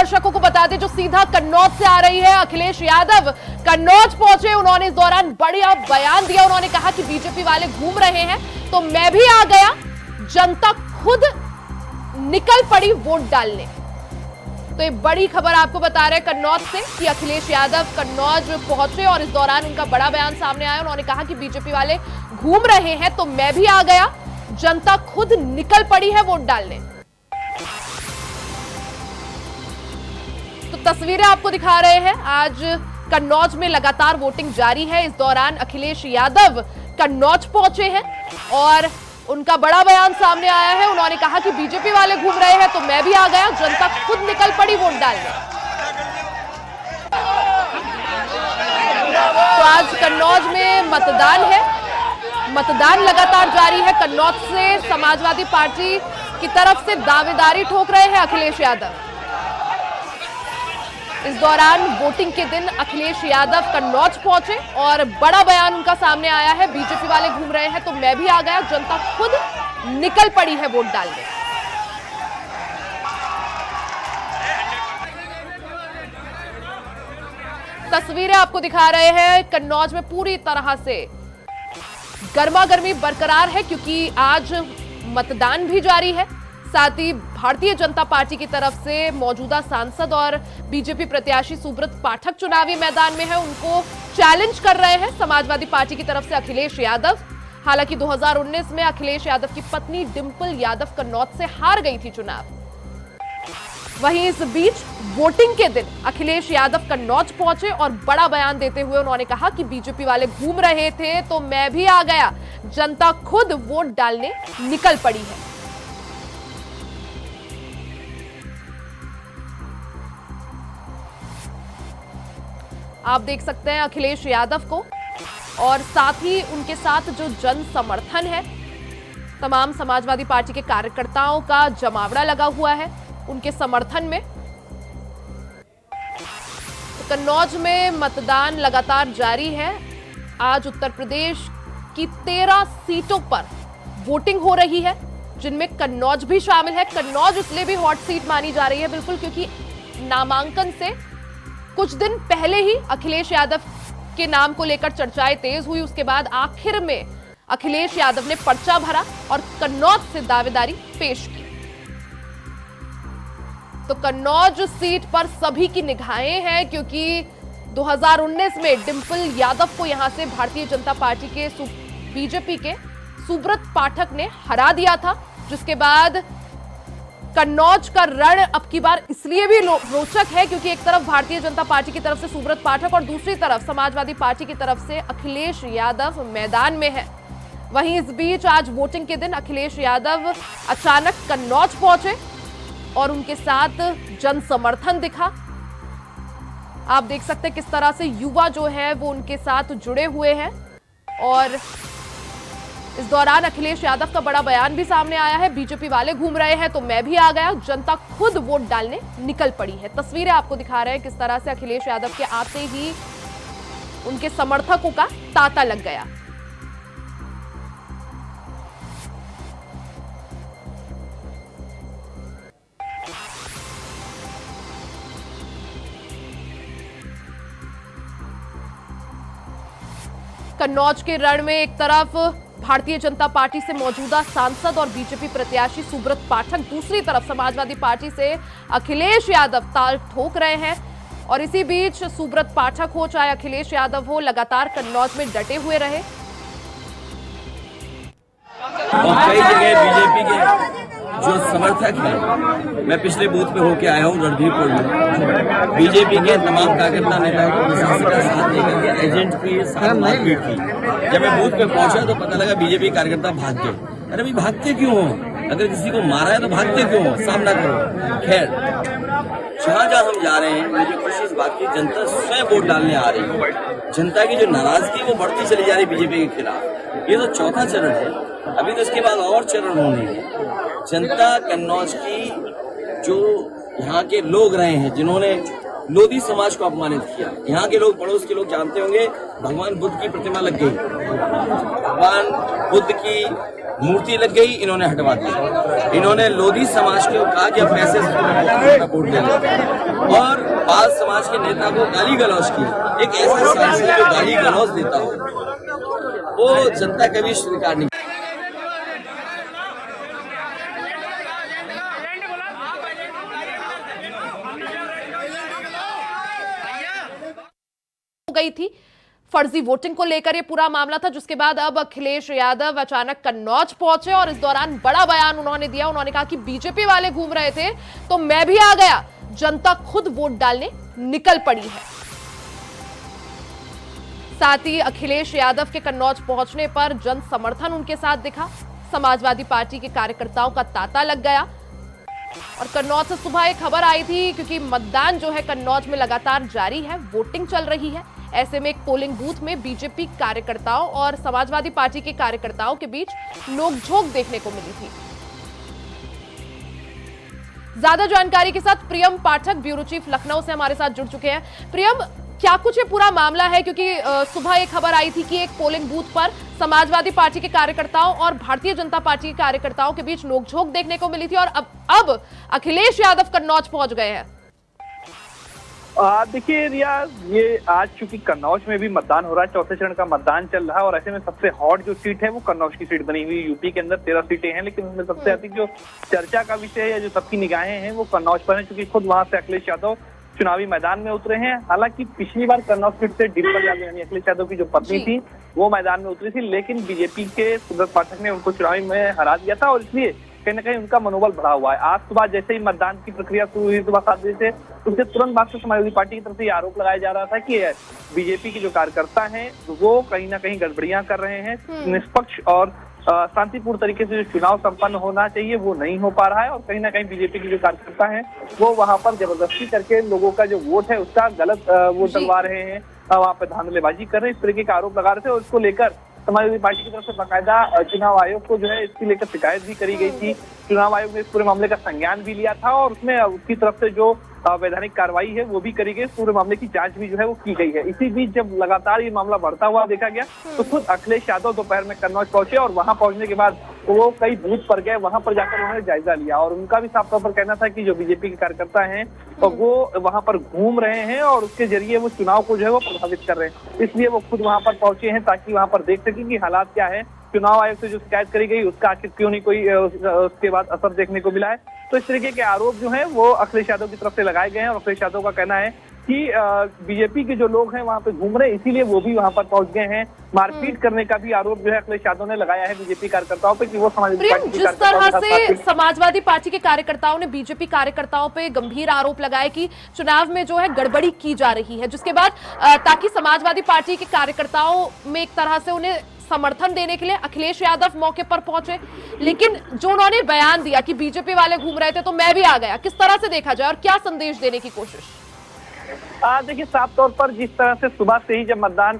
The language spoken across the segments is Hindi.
दर्शकों को बता दें जो सीधा कन्नौज से आ रही है। अखिलेश यादव कन्नौज पहुंचे, उन्होंने इस दौरान बढ़िया बयान दिया। उन्होंने कहा कि बीजेपी वाले घूम रहे हैं तो मैं भी आ गया, जनता खुद निकल पड़ी वोट डालने। तो ये बड़ी खबर आपको बता रहे हैं कन्नौज से कि अखिलेश यादव कन्नौज पहुंचे और इस दौरान उनका बड़ा बयान सामने आया। उन्होंने कहा कि बीजेपी वाले घूम रहे हैं तो मैं भी आ गया, जनता खुद निकल पड़ी है वोट डालने। तो तस्वीरें आपको दिखा रहे हैं। आज कन्नौज में लगातार वोटिंग जारी है। इस दौरान अखिलेश यादव कन्नौज पहुंचे हैं और उनका बड़ा बयान सामने आया है। उन्होंने कहा कि बीजेपी वाले घूम रहे हैं तो मैं भी आ गया, जनता खुद निकल पड़ी वोट डालने। तो आज कन्नौज में मतदान है, मतदान लगातार जारी है। कन्नौज से समाजवादी पार्टी की तरफ से दावेदारी ठोक रहे हैं अखिलेश यादव। इस दौरान वोटिंग के दिन अखिलेश यादव कन्नौज पहुंचे और बड़ा बयान उनका सामने आया है। बीजेपी वाले घूम रहे हैं तो मैं भी आ गया, जनता खुद निकल पड़ी है वोट डालने। तस्वीरें आपको दिखा रहे हैं। कन्नौज में पूरी तरह से गर्मा गर्मी बरकरार है क्योंकि आज मतदान भी जारी है। साथ ही भारतीय जनता पार्टी की तरफ से मौजूदा सांसद और बीजेपी प्रत्याशी सुब्रत पाठक चुनावी मैदान में है। उनको चैलेंज कर रहे हैं समाजवादी पार्टी की तरफ से अखिलेश यादव। हालांकि 2019 में अखिलेश यादव की पत्नी डिंपल यादव कन्नौज से हार गई थी चुनाव। वहीं इस बीच वोटिंग के दिन अखिलेश यादव कन्नौज पहुंचे और बड़ा बयान देते हुए उन्होंने कहा कि बीजेपी वाले घूम रहे थे तो मैं भी आ गया, जनता खुद वोट डालने निकल पड़ी है। आप देख सकते हैं अखिलेश यादव को और साथ ही उनके साथ जो जन समर्थन है, तमाम समाजवादी पार्टी के कार्यकर्ताओं का जमावड़ा लगा हुआ है उनके समर्थन में। तो कन्नौज में मतदान लगातार जारी है। आज उत्तर प्रदेश की 13 सीटों पर वोटिंग हो रही है जिनमें कन्नौज भी शामिल है। कन्नौज इसलिए भी हॉट सीट मानी जा रही है बिल्कुल क्योंकि नामांकन से कुछ दिन पहले ही अखिलेश यादव के नाम को लेकर चर्चाएं तेज हुई। उसके बाद आखिर में अखिलेश यादव ने पर्चा भरा और कन्नौज से दावेदारी पेश की। तो कन्नौज सीट पर सभी की निगाहें हैं क्योंकि 2019 में डिंपल यादव को यहां से भारतीय जनता पार्टी के बीजेपी के सुब्रत पाठक ने हरा दिया था, जिसके बाद कन्नौज का रण अब की बार इसलिए भी रोचक है क्योंकि एक तरफ भारतीय जनता पार्टी की तरफ से सुब्रत पाठक और दूसरी तरफ समाजवादी पार्टी की तरफ से अखिलेश यादव मैदान में है। वहीं इस बीच आज वोटिंग के दिन अखिलेश यादव अचानक कन्नौज पहुंचे और उनके साथ जन समर्थन दिखा। आप देख सकते हैं किस तरह से युवा जो है वो उनके साथ जुड़े हुए हैं और इस दौरान अखिलेश यादव का बड़ा बयान भी सामने आया है। बीजेपी वाले घूम रहे हैं तो मैं भी आ गया, जनता खुद वोट डालने निकल पड़ी है। तस्वीरें आपको दिखा रहे हैं किस तरह से अखिलेश यादव के आते ही उनके समर्थकों का तांता लग गया। कन्नौज के रण में एक तरफ भारतीय जनता पार्टी से मौजूदा सांसद और बीजेपी प्रत्याशी सुब्रत पाठक, दूसरी तरफ समाजवादी पार्टी से अखिलेश यादव ताल ठोक रहे हैं। और इसी बीच सुब्रत पाठक हो चाहे अखिलेश यादव हो, लगातार कन्नौज में डटे हुए रहे। और कई जगह बीजेपी के जो समर्थक हैं, मैं पिछले बूथ पे होके आया हूँ रणधीरपुर में, बीजेपी के तमाम कार्यकर्ता नेताओं को प्रशासन का साथ देकर के एजेंट की साथ मारपीट की। जब मैं बूथ पे पहुंचा तो पता लगा बीजेपी कार्यकर्ता भाग गए। अरे भाई भागते क्यों हो? अगर किसी को मारा है तो भागते क्यों हो? सामना करो। खैर, जहाँ हम जा रहे हैं मुझे खुशी इस बात की, जनता स्वयं वोट डालने आ रही है। जनता की जो नाराजगी वो बढ़ती चली जा रही बीजेपी के खिलाफ। ये तो चौथा चरण है, अभी तो इसके बाद और चरण होने हैं। जनता कन्नौज की जो यहाँ के लोग रहे हैं, जिन्होंने लोधी समाज को अपमानित किया। यहाँ के लोग, पड़ोस के लोग जानते होंगे, भगवान बुद्ध की प्रतिमा लग गई, भगवान बुद्ध की मूर्ति लग गई, इन्होंने हटवा दी। इन्होंने लोधी समाज को कहा कि अब पैसे से वोट देना, और पाल समाज के नेता को गाली गलौज की। एक ऐसा सांसद जो गाली गलौज देता हो, वो जनता कभी स्वीकार नहीं। गई थी फर्जी वोटिंग को लेकर ये पूरा मामला था, जिसके बाद अब अखिलेश यादव अचानक कन्नौज पहुंचे और इस दौरान बड़ा बयान उन्होंने दिया। उन्होंने कहा कि बीजेपी वाले घूम रहे थे तो मैं भी आ गया, जनता खुद वोट डालने निकल पड़ी है। साथ ही अखिलेश यादव के कन्नौज पहुंचने पर जन समर्थन उनके साथ दिखा। समाजवादी पार्टी के कार्यकर्ताओं का तांता लग गया। और कन्नौज से सुबह एक खबर आई थी, क्योंकि मतदान जो है कन्नौज में लगातार जारी है, वोटिंग चल रही है। ऐसे में एक पोलिंग बूथ में बीजेपी कार्यकर्ताओं और समाजवादी पार्टी के कार्यकर्ताओं के बीच नोकझोंक देखने को मिली थी। ज्यादा जानकारी के साथ प्रियम पाठक, ब्यूरो चीफ लखनऊ से हमारे साथ जुड़ चुके हैं। प्रियम, क्या कुछ ये पूरा मामला है? क्योंकि सुबह एक खबर आई थी कि एक पोलिंग बूथ पर समाजवादी पार्टी के कार्यकर्ताओं और भारतीय जनता पार्टी के कार्यकर्ताओं के बीच नोकझोंक देखने को मिली थी, और अब अखिलेश यादव कन्नौज पहुंच गए हैं। देखिए रिया, ये आज चूंकि कन्नौज में भी मतदान हो रहा है, चौथे चरण का मतदान चल रहा है, और ऐसे में सबसे हॉट जो सीट है वो कन्नौज की सीट बनी हुई। यूपी के अंदर 13 सीटें हैं, लेकिन उनमें सबसे अधिक जो चर्चा का विषय है या जो सबकी निगाहें हैं वो कन्नौज पर है, क्योंकि खुद वहां से अखिलेश यादव चुनावी मैदान में उतरे हैं। हालांकि पिछली बार कन्नौज सीट से डिम्पल यादव यानी अखिलेश यादव की जो पत्नी थी वो मैदान में उतरी थी, लेकिन बीजेपी के सुब्रत पाठक ने उनको चुनावी में हरा दिया था, और इसलिए कहीं ना कहीं उनका मनोबल बढ़ा हुआ है। आज सुबह जैसे ही मतदान की प्रक्रिया शुरू हुई सुबह 7 बजे से, उसके तुरंत बाद से समाजवादी पार्टी की तरफ से आरोप लगाया जा रहा था कि बीजेपी के जो कार्यकर्ता हैं वो कहीं ना कहीं गड़बड़ियां कर रहे हैं, निष्पक्ष और शांतिपूर्ण तरीके से जो चुनाव संपन्न होना चाहिए वो नहीं हो पा रहा है, और कहीं ना कहीं बीजेपी के जो कार्यकर्ता हैं वो वहां पर जबरदस्ती करके लोगों का जो वोट है उसका गलत वोट डलवा रहे हैं, वहां पर धांधलेबाजी कर रहे हैं, इस तरीके का आरोप लगा रहे थे। और इसको लेकर समाजवादी पार्टी की तरफ से बाकायदा चुनाव आयोग को जो है इसकी लेकर शिकायत भी करी गई थी। चुनाव आयोग ने इस पूरे मामले का संज्ञान भी लिया था, और उसमें उसकी तरफ से जो वैधानिक कार्रवाई है वो भी करी गई। पूरे मामले की जांच भी जो है वो की गई है। इसी बीच जब लगातार ये मामला बढ़ता हुआ देखा गया तो खुद अखिलेश यादव दोपहर में कन्नौज पहुंचे, और वहां पहुंचने के बाद वो कई बूथ पर गए, वहां पर जाकर उन्होंने जायजा लिया, और उनका भी साफ तौर पर कहना था कि जो बीजेपी के कार्यकर्ता हैं तो वो वहां पर घूम रहे हैं और उसके जरिए वो चुनाव को जो है वो प्रभावित कर रहे हैं। इसलिए वो खुद वहां पर पहुंचे हैं ताकि वहां पर देख सकें कि हालात क्या है, चुनाव आयोग से जो शिकायत करी गई उसका आखिर क्यों नहीं कोई उसके बाद असर देखने को मिला है। तो इस तरीके के आरोप जो है वो अखिलेश यादव की तरफ से लगाए गए हैं, और अखिलेश यादव का कहना है कि बीजेपी के जो लोग हैं वहां पे घूम रहे हैं, इसीलिए वो भी वहां पर पहुंच गए हैं। मारपीट करने का भी आरोप जो है अखिलेश यादव ने लगाया है बीजेपी कार्यकर्ताओं पे कि वो समाजवादी पार्टी के जिस तरह से समाजवादी पार्टी के कार्यकर्ताओं ने बीजेपी कार्यकर्ताओं पे गंभीर आरोप लगाए कि चुनाव में जो है गड़बड़ी की जा रही है, जिसके बाद ताकि समाजवादी पार्टी के कार्यकर्ताओं में एक तरह से उन्हें समर्थन देने के लिए अखिलेश यादव मौके पर पहुंचे, लेकिन जो उन्होंने बयान दिया कि बीजेपी वाले घूम रहे थे तो मैं भी आ गया, किस तरह से देखा जाए और क्या संदेश देने की कोशिश? देखिए, साफ तौर पर जिस तरह से सुबह से ही जब मतदान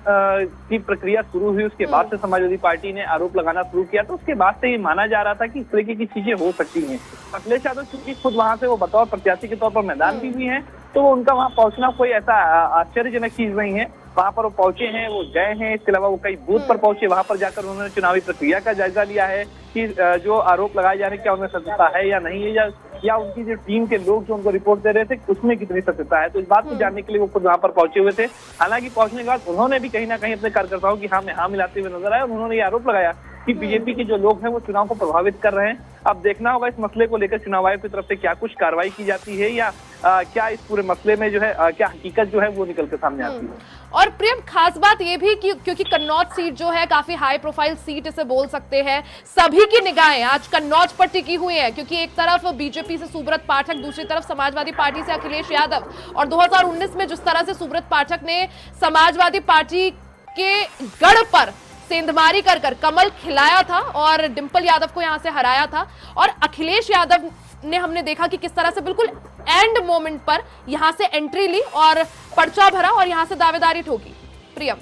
की प्रक्रिया शुरू हुई उसके बाद से समाजवादी पार्टी ने आरोप लगाना शुरू किया, तो उसके बाद से ही माना जा रहा था कि इस तरीके की चीजें हो सकती हैं। अखिलेश यादव चूंकि खुद वहां से वो बतौर प्रत्याशी के तौर पर मैदान भी हुई हैं, तो उनका वहां पहुंचना कोई ऐसा आश्चर्यजनक चीज नहीं है। वहां पर वो पहुंचे हैं, वो गए हैं, इसके अलावा वो कई बूथ पर पहुंचे, वहां पर जाकर उन्होंने चुनावी प्रक्रिया का जायजा लिया है कि जो आरोप लगाए जा रहे हैं क्या उनमें सत्यता है या नहीं है, या उनकी जो टीम के लोग जो उनको रिपोर्ट दे रहे थे उसमें कितनी सत्यता है। तो इस बात को जानने के लिए वो खुद वहां पर पहुंचे हुए थे। हालांकि पहुंचने के बाद उन्होंने भी कहीं ना कहीं अपने कार्यकर्ताओं की हाँ में हाँ मिलाते हुए नजर आए, और उन्होंने ये आरोप लगाया कि बीजेपी के जो लोग हैं वो चुनाव को प्रभावित कर रहे हैं। अब देखना होगा इस मसले को लेकर चुनाव आयोग की तरफ से क्या कुछ कार्रवाई की जाती है, या क्या इस पूरे मसले में जो है क्या हकीकत जो है वो निकल के सामने आती है। और प्रेम, खास बात ये भी कि क्योंकि कन्नौज सीट जो है काफी हाई प्रोफाइल सीट इसे बोल सकते हैं, सभी की निगाहें आज कन्नौज पर टिकी हुई है, क्योंकि एक तरफ बीजेपी से सुब्रत पाठक, दूसरी तरफ समाजवादी पार्टी से अखिलेश यादव, और 2019 में जिस तरह से सुब्रत पाठक ने समाजवादी पार्टी के गढ़ पर सेंधमारी कर कर कमल खिलाया था और डिंपल यादव को यहां से हराया था, और अखिलेश यादव ने हमने देखा कि किस तरह से बिल्कुल एंड मोमेंट पर यहां से एंट्री ली और पर्चा भरा और यहां से दावेदारी ठोकी। प्रियम,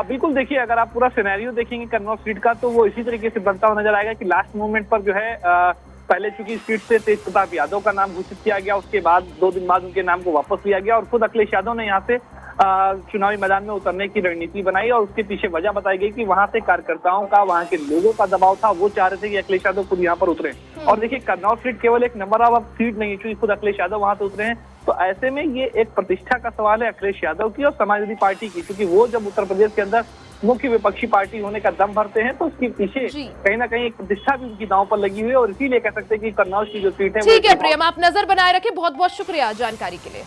बिल्कुल, देखिए अगर आप पूरा सिनेरियो देखेंगे कन्नौज सीट का तो वो इसी तरीके से बनता हुआ नजर आएगा कि लास्ट मोमेंट पर जो है पहले चूंकि इस सीट से तेज प्रताप यादव का नाम घोषित किया गया, उसके बाद 2 दिन बाद उनके नाम को वापस लिया गया और खुद अखिलेश यादव ने यहाँ से चुनावी मैदान में उतरने की रणनीति बनाई और उसके पीछे वजह बताई गई कि वहां से कार्यकर्ताओं का, वहां के लोगों का दबाव था। वो चाह रहे थे कि अखिलेश यादव खुद यहाँ पर उतरे। और देखिए, कन्नौज सीट केवल एक नंबर ऑफ सीट नहीं है, क्योंकि खुद अखिलेश यादव वहां से उतरे हैं। तो ऐसे में ये एक प्रतिष्ठा का सवाल है अखिलेश यादव की और समाजवादी पार्टी की, क्योंकि वो जब उत्तर प्रदेश के अंदर मुख्य विपक्षी पार्टी होने का दम भरते हैं तो उसके पीछे कहीं ना कहीं एक प्रतिष्ठा भी उनकी दांव पर लगी हुई है और इसीलिए कह सकते हैं कि कन्नौज की जो सीट है। ठीक है प्रियम, आप नजर बनाए रखें। बहुत बहुत शुक्रिया जानकारी के लिए।